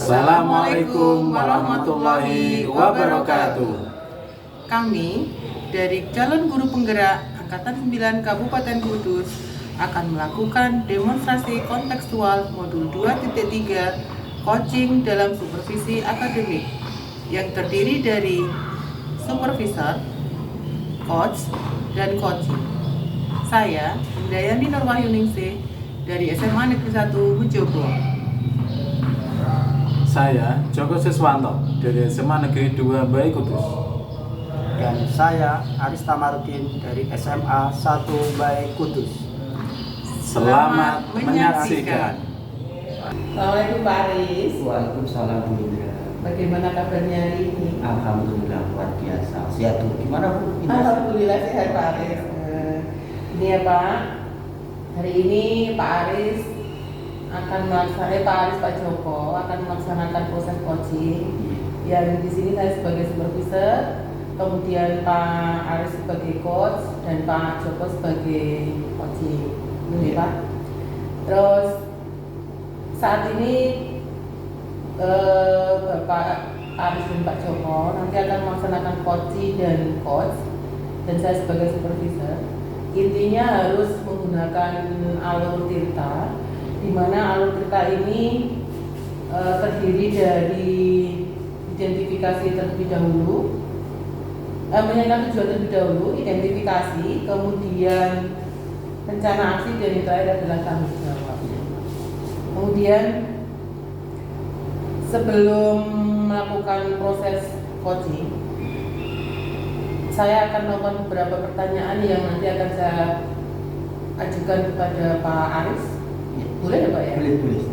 Assalamualaikum warahmatullahi wabarakatuh. Kami dari Calon Guru Penggerak Angkatan 9 Kabupaten Kudus akan melakukan demonstrasi kontekstual modul 2.3 coaching dalam supervisi akademik yang terdiri dari supervisor, coach, dan coaching. Saya, Indayani Nurwahyuningsih dari SMA Negeri 1 Mujogo. Saya Joko Siswanto dari SMA Negeri 2 Bayi Kudus. Dan saya Aris Tamarudin dari SMA 1 Bayi Kudus. Selamat menyaksikan. Assalamualaikum Pak Aris. Waalaikumsalam Bu Indra. Bagaimana kabarnya hari ini? Alhamdulillah luar biasa. Sehat Bu. Gimana Bu? Alhamdulillah sehat Pak Aris. Ini ya Pak. Hari ini Pak Aris Pak Joko akan melaksanakan proses coaching. Yang di sini saya sebagai supervisor, kemudian Pak Aris sebagai coach dan Pak Joko sebagai coaching. Ini Pak. Terus saat ini Bapak Aris dan Pak Joko nanti akan melaksanakan coaching dan coach, dan saya sebagai supervisor. Intinya harus menggunakan alur tirta, di mana alur tirta ini terdiri dari identifikasi terlebih dahulu, menyatakan tujuan terlebih dahulu, identifikasi, kemudian rencana aksi, dan yang terakhir adalah tanggung jawab. Kemudian sebelum melakukan proses coaching, saya akan melakukan beberapa pertanyaan yang nanti akan saya ajukan kepada Pak Aris. Boleh ya Pak ya? Boleh.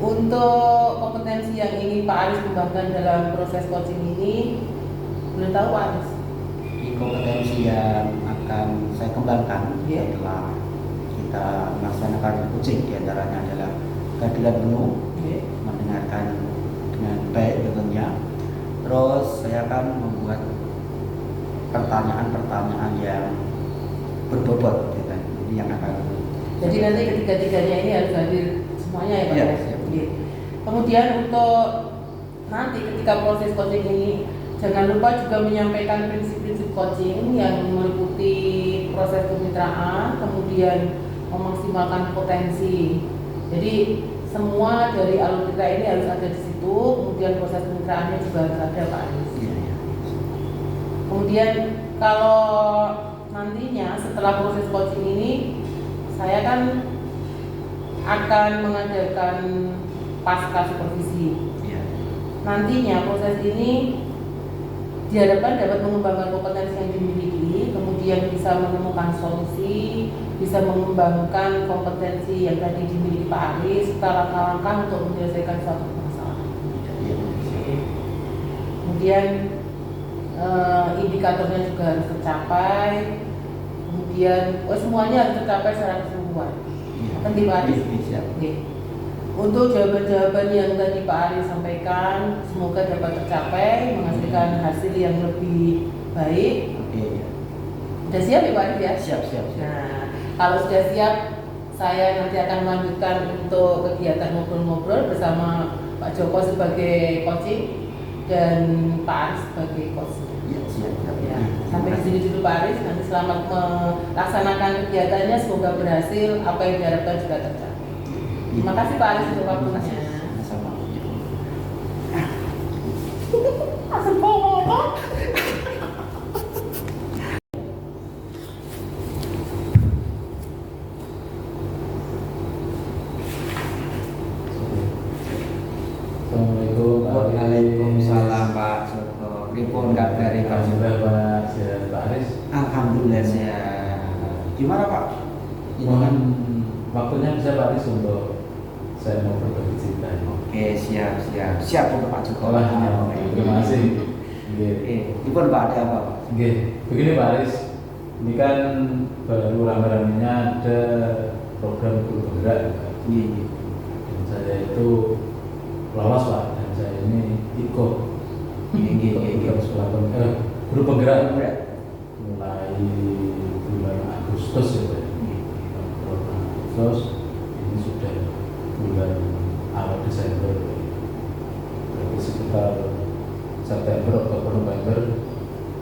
Untuk kompetensi yang ingin Pak Aris kembangkan dalam proses coaching ini, boleh tahu Pak Aris? Kompetensi yang akan saya kembangkan setelah kita melaksanakan coaching, diantaranya adalah keadilan penuh, mendengarkan dengan baik tentunya. Terus saya akan membuat pertanyaan-pertanyaan yang berbobot, gitu. Jadi yang akan. Jadi nanti ketiga-tiganya ini harus hadir semuanya ya Pak? Ya, ya. Kemudian untuk nanti ketika proses coaching ini, jangan lupa juga menyampaikan prinsip-prinsip coaching yang meliputi proses kemitraan, kemudian memaksimalkan potensi. Jadi semua dari alur kita ini harus ada di situ, kemudian proses kemitraannya juga harus ada Pak Aris. Kemudian kalau nantinya setelah proses coaching ini, saya kan akan mengadakan pasca supervisi. Nantinya proses ini diharapkan dapat mengembangkan kompetensi yang dimiliki, kemudian bisa menemukan solusi, bisa mengembangkan kompetensi yang tadi dimiliki Pak Aris, serta langkah-langkah untuk menyelesaikan suatu masalah. Kemudian indikatornya juga harus tercapai, kemudian semuanya harus tercapai secara keseluruhan. Penting Pak Aris. Untuk jawaban-jawaban yang tadi Pak Aris sampaikan, semoga dapat tercapai, menghasilkan hasil yang lebih baik. Sudah siap ya Pak Aris ya? Siap. Nah, kalau sudah siap, saya nanti akan melanjutkan untuk kegiatan ngobrol-ngobrol bersama Pak Joko sebagai coaching dan Pak Aris sebagai coach. Siap. Ya. Sampai di sini dulu Pak Aris, nanti selamat melaksanakan kegiatannya, semoga berhasil, apa yang diharapkan juga tercapai. Terima kasih Pak Aris untuk waktunya. Waalaikumsalam Pak Joko. Pripun kabare Pak Joko? Pak Aris. Alhamdulillah sehat. Gimana Pak? Mohon waktunya bisa Pak Aris untuk saya mau berbagi cerita. Oke, siap untuk Pak Joko. Terima kasih. Pripun Pak, ada apa Pak? Begini Pak Aris, ini kan baru rame-ramenya ada program guru penggerak. Dan saya itu lolos Pak, dan saya ini ikut program sekolah guru penggerak mulai bulan Agustus ya Pak. Agustus ini sudah bulan awal Desember sekitar September, Oktober, November,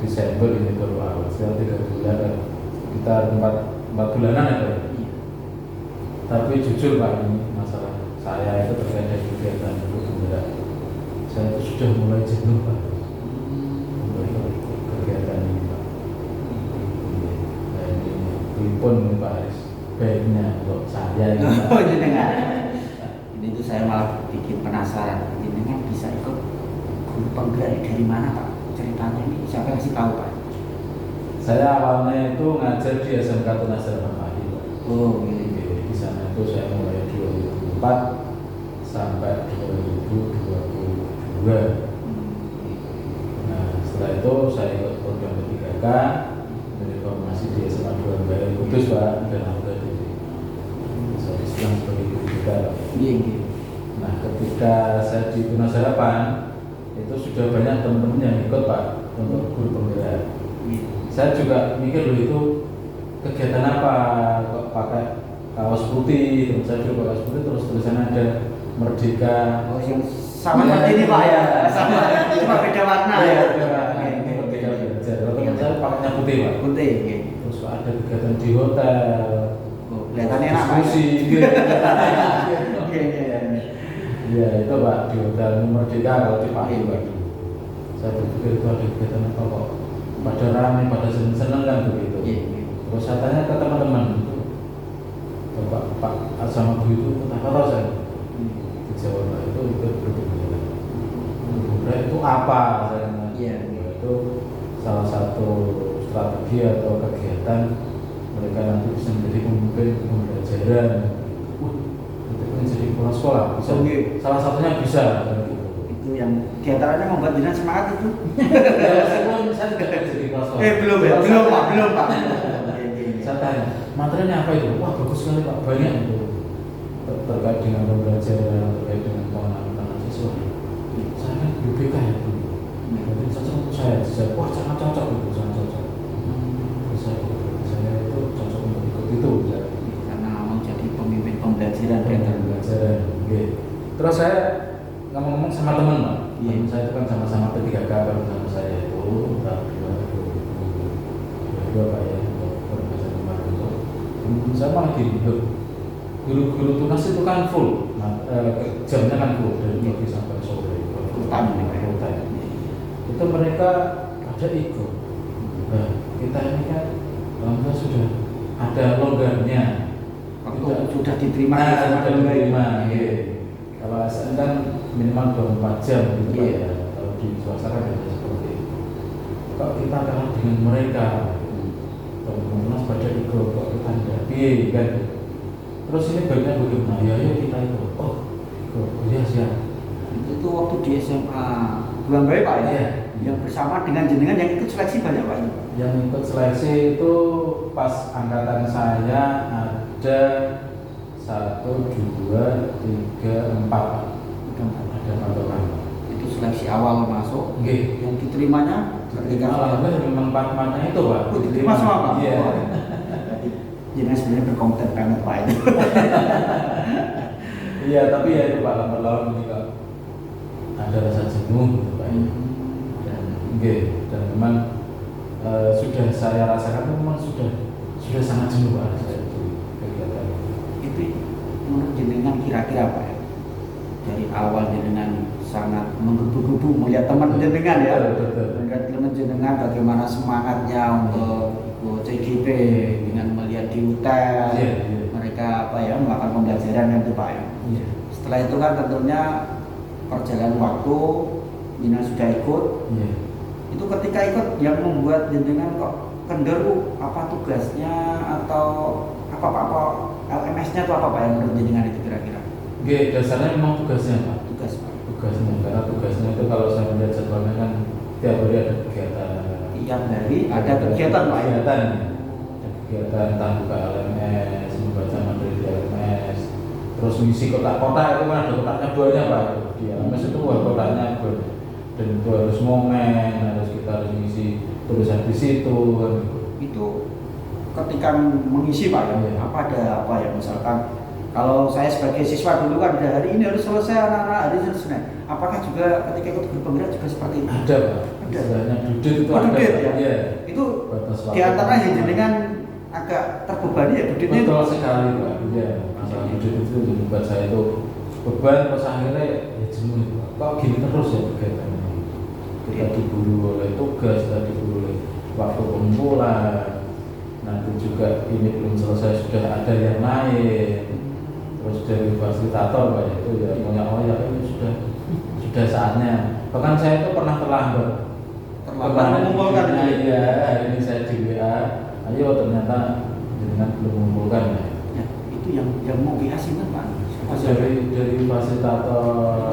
Desember ini baru awal, sekitar 3 bulan kan, sekitar 4 bulanan ya Pak. Tapi jujur Pak, ini masalah saya itu terkait dengan kegiatan itu benar. Saya itu sudah mulai jenuh Pak, mulai kegiatan ini Pak. Nah ini pun Pak Aris, baiknya untuk saya ini Pak. Oh jenengan. Ini tuh saya malah bikin penasaran. Jenengan bisa ikut guru penggerak dari mana Pak? Ceritanya ini siapa yang kasih tahu Pak? Saya awalnya itu ngajar di SMK Tunas Darma Padi Pak. Oh iya. Di sana itu saya mulai 2004 sampai 2022. Nah setelah itu saya ikut program P3K dari formasi di SMA 2 Bayan Kudus Pak, dan juga di saya Islam sebagai guru juga Pak. Iya iya. Nah ketika saya di Tunas Harapan itu sudah banyak teman-teman yang ikut Pak untuk guru penggerak. Saya juga mikir loh itu kegiatan apa kok pakai kaos putih, terus saya juga kaos putih terus tulisannya ada Merdeka. Oh yang sama seperti ini Pak ya, sama cuma beda warna ya. Ini Merdeka Belajar. Teman saya pakainya putih Pak. Putih. Terus Pak ada kegiatan di hotel. Oh kelihatannya enak Pak. Diskusi. Iya iya. Iya itu Pak di hotel Merdeka kalau di Pak. Saya berpikir itu ada kegiatan apa kok pada ramai, pada seneng-seneng kan begitu. Terus saya tanya ke teman-teman itu, Pak sama Bu itu kenapa tahu saya? Dijawab Pak itu berbeda. Itu apa? Saya tanya. Itu salah satu strategi atau kegiatan mereka nanti bisa menjadi pemimpin pembelajaran. Itu menjadi kepala sekolah bisa. Salah satunya bisa. Itu yang diantaranya membuat jenengan semangat itu. Ya meskipun saya tidak jadi kepala sekolah. Belum ya, belum Pak. Saya tanya, materinya apa itu? Wah bagus sekali Pak, banyak itu terkait dengan pembelajaran, terkait dengan pengenalan siswa. Saya kan BPK ya Bu, jadi cocok untuk saya. Wah sangat cocok itu, sangat cocok. Saya itu cocok untuk ikut itu. Karena mau jadi pemimpin pembelajaran dan pembelajaran. Terus saya ngomong-ngomong sama teman Pak, teman saya itu kan sama-sama P3K bareng sama saya itu tahun 2022 Pak ya. Saya malah gini, guru-guru tunas itu kan full, jamnya kan full dari pagi sampai sore. Itu mereka ada ikut. Nah, kita ini kan alhamdulillah sudah ada longgarnya. Sudah diterima. Sudah diterima. Kalau ASN kan minimal 24 jam gitu Pak ya. Kalau di swasta kan ada seperti itu. Kalau kita kalah dengan mereka, teman-teman pada ikut kok kita tidak kan. Terus ini baiknya bagaimana? Ya kita ikut. Oh iya siap. Itu waktu di SMA Bulan Bayi Pak ya? Yang bersama dengan jenengan yang ikut seleksi banyak Pak? Yang ikut seleksi itu pas angkatan saya ada 1, 2, 3, 4 ada 4 orang. Itu seleksi awal masuk. Yang diterimanya alhamdulillah memang 4 itu Pak. Diterima semua Pak? Iya. Jadi sebenarnya berkompeten banget Pak itu. Iya tapi ya itu Pak, lama-lama juga ada rasa jenuh gitu Pak ya. Dan memang sudah saya rasakan memang sudah sangat jenuh Pak saya itu kegiatan itu. Menurut jenengan kira-kira apa ya? Dari awal jenengan sangat menggebu-gebu melihat teman jenengan ya, melihat teman jenengan bagaimana semangatnya untuk ikut CGP dengan melihat di hotel, mereka melakukan pembelajaran yang itu Pak ya. Setelah itu kan tentunya perjalanan waktu jenengan sudah ikut. Itu ketika ikut yang membuat jenengan kok kendor apa tugasnya atau apa LMS-nya itu apa Pak yang menurut jenengan itu kira-kira? Dasarnya memang tugasnya Pak. Tugasnya, karena tugasnya itu kalau saya melihat jadwalnya kan tiap hari ada kegiatan. Tiap hari ada kegiatan Pak. Kegiatan entah buka LMS, membaca materi di LMS, terus mengisi kotak-kotak itu kan ada kotaknya banyak Pak. Di LMS itu kotaknya banyak. Dan itu harus momen, kita harus mengisi tulisan di situ kan. Itu ketika mengisi Pak ya, apa ya misalkan Kalau saya sebagai siswa dulu kan hari ini harus selesai anak-anak hari ini selesai. Apakah juga ketika ikut grup penggerak juga seperti itu? Ada Pak. Ada. Istilahnya dudit itu Oh, ada. dudit, Pak. ya? Iya. Itu Batas waktu. di antaranya jenengan agak terbebani ya duditnya. Betul sekali Pak. Iya. Masalah dudit itu membuat saya itu beban, terus akhirnya ya jenuh. Kok gini terus ya kegiatan ini? Kita diburu oleh tugas, kita diburu oleh waktu pengumpulan. Nanti juga ini belum selesai sudah ada yang lain. Terus dari fasilitator Pak itu ya ngoyak-ngoyak ini sudah saatnya. Bahkan saya itu pernah terlambat mengumpulkan ya, ini saya di WA, ayo ternyata dengan belum mengumpulkan ya. Ya, itu yang mau dihasilkan Pak. Dari fasilitator,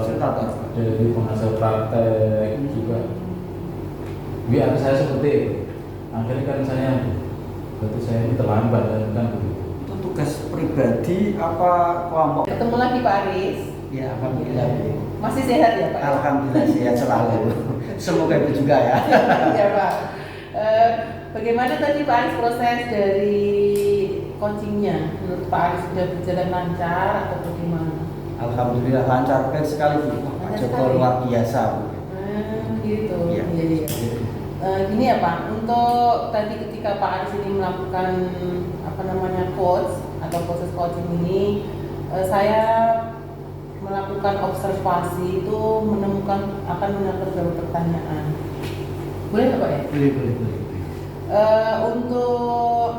dari penghasil praktek juga. WA saya seperti itu. Akhirnya kan saya berarti saya ini terlambat kan begitu. Itu tugas pribadi apa kelompok? Ketemu lagi Pak Aris. Ya, alhamdulillah. Masih sehat ya Pak? Alhamdulillah sehat selalu. Semoga itu juga ya. Iya Pak. Bagaimana tadi Pak Aris proses dari coachingnya? Menurut Pak Aris sudah berjalan lancar atau bagaimana? Alhamdulillah lancar, baik sekali Bu. Pak Joko luar biasa Bu. Gitu. Iya. Iya. Gini ya Pak, untuk tadi ketika Pak Aris ini melakukan coach atau proses coaching ini, saya melakukan observasi itu akan menemukan beberapa pertanyaan. Boleh nggak Pak ya? Boleh. Untuk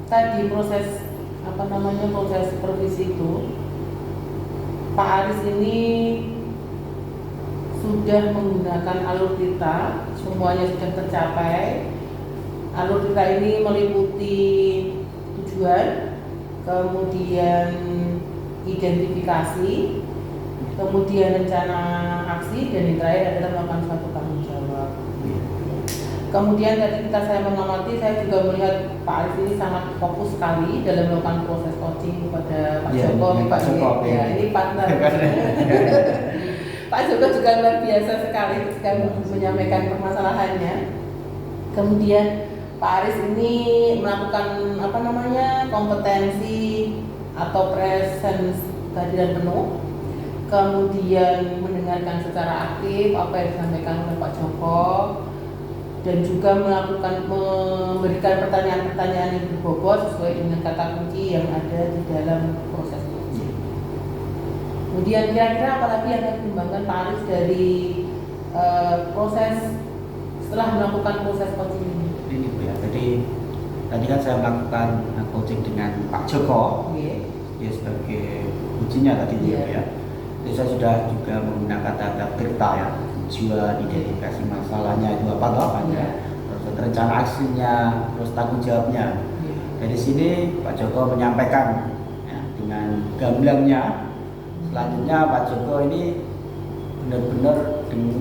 tadi proses proses supervisi itu, Pak Aris ini sudah menggunakan alur tita, semuanya sudah tercapai. Alur tita ini meliputi tujuan, kemudian identifikasi, kemudian rencana aksi, dan yang terakhir adalah melakukan suatu tanggung jawab. Kemudian tadi ketika saya mengamati, saya juga melihat Pak Aris ini sangat fokus sekali dalam melakukan proses coaching kepada Pak Joko. Pak Joko, ya ini partner. Pak Joko juga luar biasa sekali ketika menyampaikan permasalahannya. Kemudian Pak Aris ini melakukan kompetensi atau presence kehadiran penuh, kemudian mendengarkan secara aktif apa yang disampaikan oleh Pak Joko, dan juga memberikan pertanyaan-pertanyaan yang berbobot sesuai dengan kata kunci yang ada di dalam proses coaching. Kemudian kira-kira apa lagi yang harus dikembangkan Pak Aris dari proses setelah melakukan proses coaching ini? Ini Bu ya, jadi tadi kan saya melakukan coaching dengan Pak Joko. Dia sebagai ujinya tadi Bu ya. Jadi saya sudah juga menggunakan tahap tirta ya, tujuan, identifikasi masalahnya itu apa ya, terus rencana aksinya, terus tanggung jawabnya. Dari sini Pak Joko menyampaikan ya, dengan gamblangnya. Selanjutnya Pak Joko ini benar-benar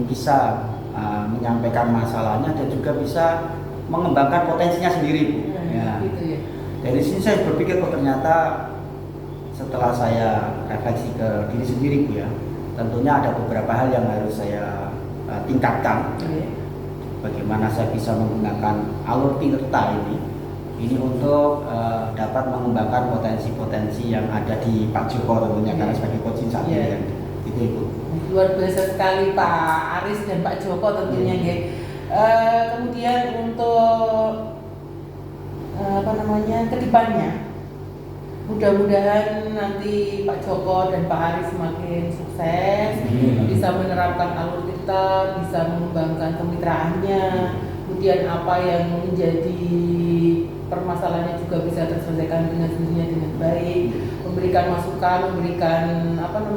bisa menyampaikan masalahnya dan juga bisa mengembangkan potensinya sendiri Bu. Ya. Dari sini saya berpikir ternyata setelah saya refleksi ke diri sendiri Bu ya, tentunya ada beberapa hal yang harus saya tingkatkan. Bagaimana saya bisa menggunakan alur tirta ini untuk dapat mengembangkan potensi-potensi yang ada di Pak Joko tentunya karena sebagai coaching saat ini kan. Itu Ibu. Luar biasa sekali Pak Aris dan Pak Joko tentunya ya. Kemudian untuk kedepannya, mudah-mudahan nanti Pak Joko dan Pak Aris semakin sukses, bisa menerapkan alur tirta, bisa mengembangkan kemitraannya, kemudian apa yang menjadi permasalahannya juga bisa terselesaikan dengan sendirinya dengan baik, memberikan masukan,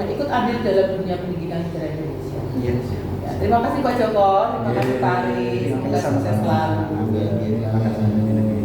ikut andil dalam dunia pendidikan negara Indonesia. Yes. Ya, terima kasih Pak Joko, terima kasih Pak Aris, semoga sukses selalu. Terima kasih.